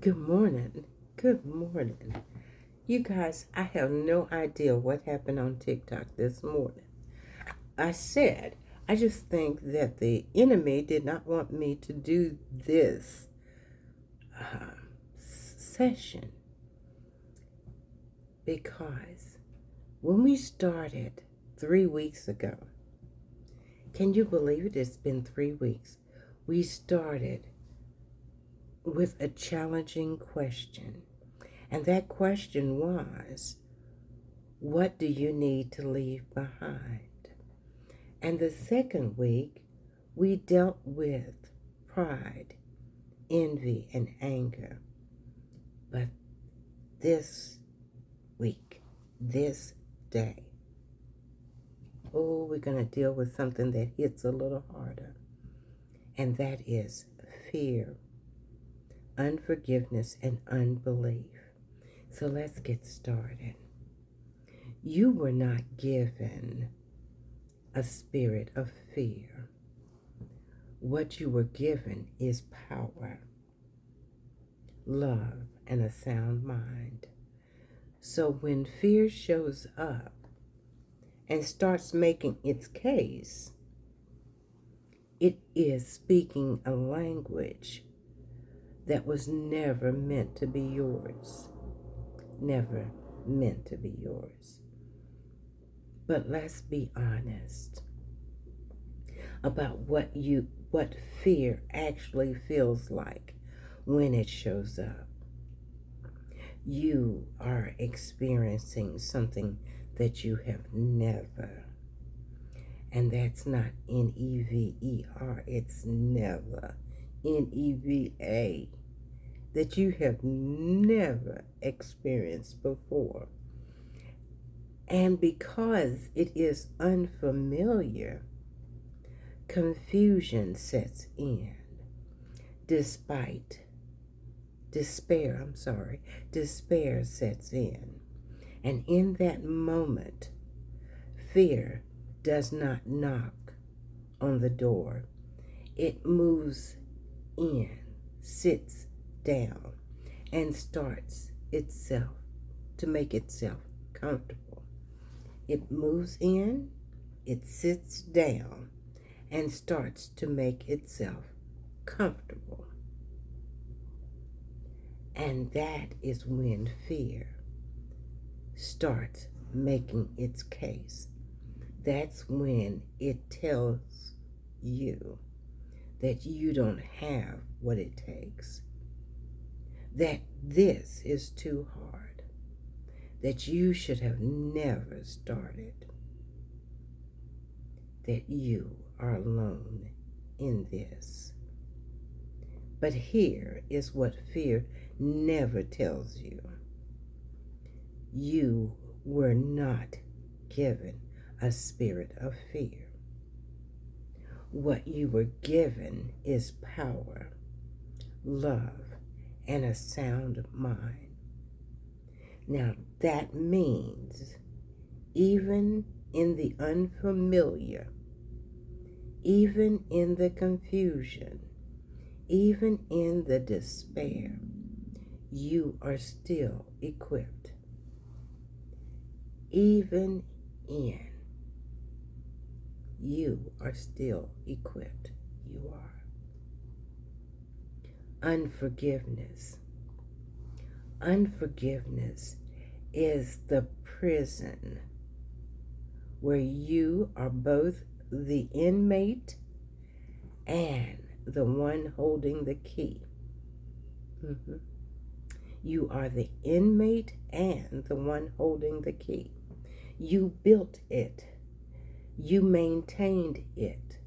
Good morning. Good morning. You guys, I have no idea what happened on TikTok this morning. I just think that the enemy did not want me to do this session because when we started 3 weeks ago, can you believe it? It's been 3 weeks. We started with a challenging question. And that question was, what do you need to leave behind? And the second week, we dealt with pride, envy, and anger. But this week, this day, we're going to deal with something that hits a little harder. And that is fear, unforgiveness, and unbelief. So let's get started. You were not given a spirit of fear. What you were given is power, love, and a sound mind. So when fear shows up and starts making its case, it is speaking a language that was never meant to be yours. Never meant to be yours. But let's be honest about what fear actually feels like when it shows up. You are experiencing something that you have never, and that's not N-E-V-E-R, it's never, N-E-V-A, that you have never experienced before. And because it is unfamiliar, confusion sets in. Despair sets in. And in that moment, fear does not knock on the door. It moves in, sits down, and starts itself to make itself comfortable. It moves in, it sits down, and starts to make itself comfortable. And that is when fear starts making its case. That's when it tells you that you don't have what it takes, that this is too hard, that you should have never started, that you are alone in this. But here is what fear never tells you. You were not given a spirit of fear. What you were given is power, love, and a sound mind. Now that means even in the unfamiliar, even in the confusion, even in the despair, you are still equipped. Even in, you are still equipped. You are. Unforgiveness. Unforgiveness is the prison where you are both the inmate and the one holding the key. You are the inmate and the one holding the key. You built it. You maintained it.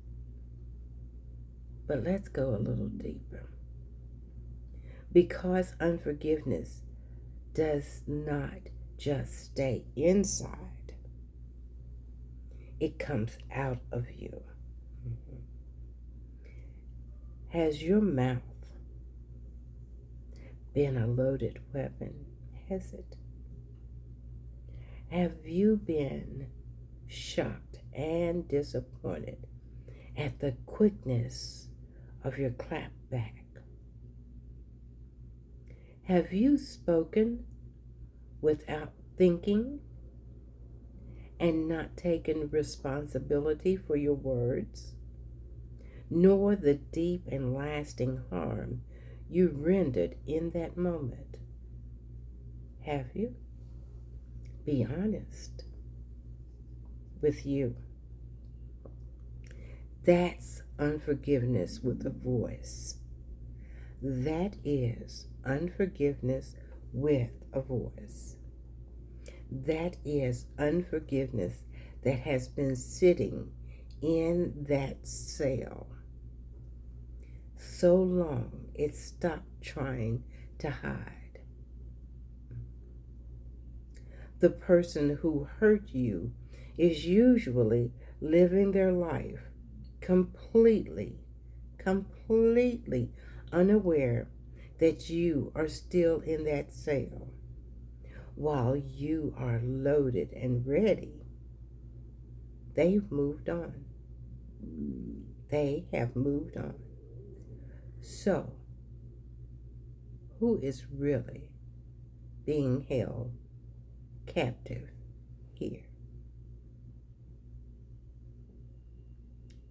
But let's go a little deeper. Because unforgiveness does not just stay inside, it comes out of you. Has your mouth been a loaded weapon? Has it? Have you been shocked and disappointed at the quickness of your clap back? Have you spoken without thinking and not taken responsibility for your words, nor the deep and lasting harm you rendered in that moment? Have you? Be honest with you. That's unforgiveness with a voice. That is unforgiveness with a voice. That is unforgiveness that has been sitting in that cell so long it stopped trying to hide. The person who hurt you is usually living their life completely unaware that you are still in that cell while you are loaded and ready. They've moved on. They have moved on. So, who is really being held captive here?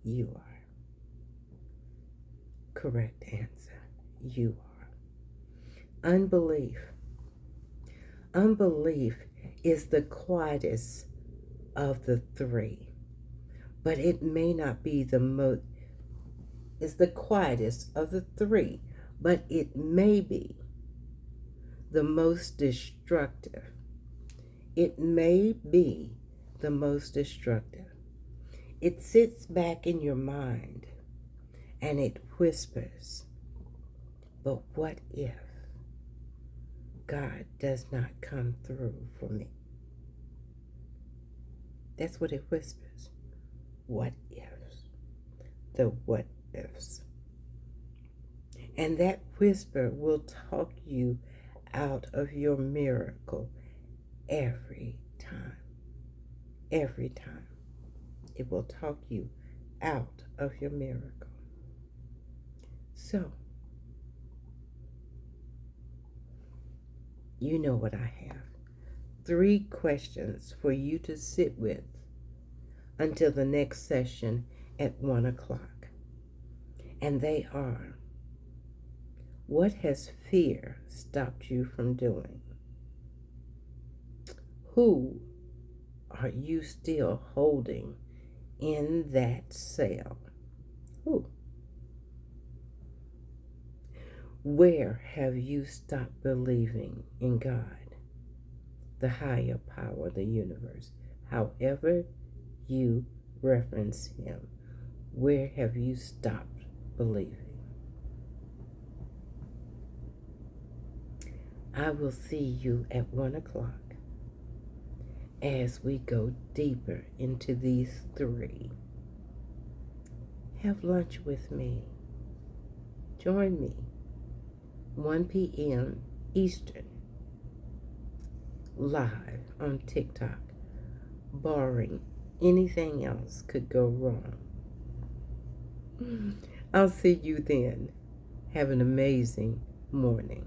You are. Correct answer. You are. Unbelief. Unbelief is the quietest of the three, but it may not be the most. It's the quietest of the three, but it may be the most destructive. It may be the most destructive. It sits back in your mind and it whispers, but what if God does not come through for me? That's what it whispers. What ifs? The what ifs. And that whisper will talk you out of your miracle every time. Every time. It will talk you out of your miracle. So, you know what I have. 3 questions for you to sit with until the next session at 1 o'clock. And they are, what has fear stopped you from doing? Who are you still holding in that cell? Who? Where have you stopped believing in God, the higher power of the universe? However you reference him, where have you stopped believing? I will see you at 1 o'clock as we go deeper into these 3. Have lunch with me. Join me. 1 p.m. Eastern. Live on TikTok. Barring anything else could go wrong. I'll see you then. Have an amazing morning.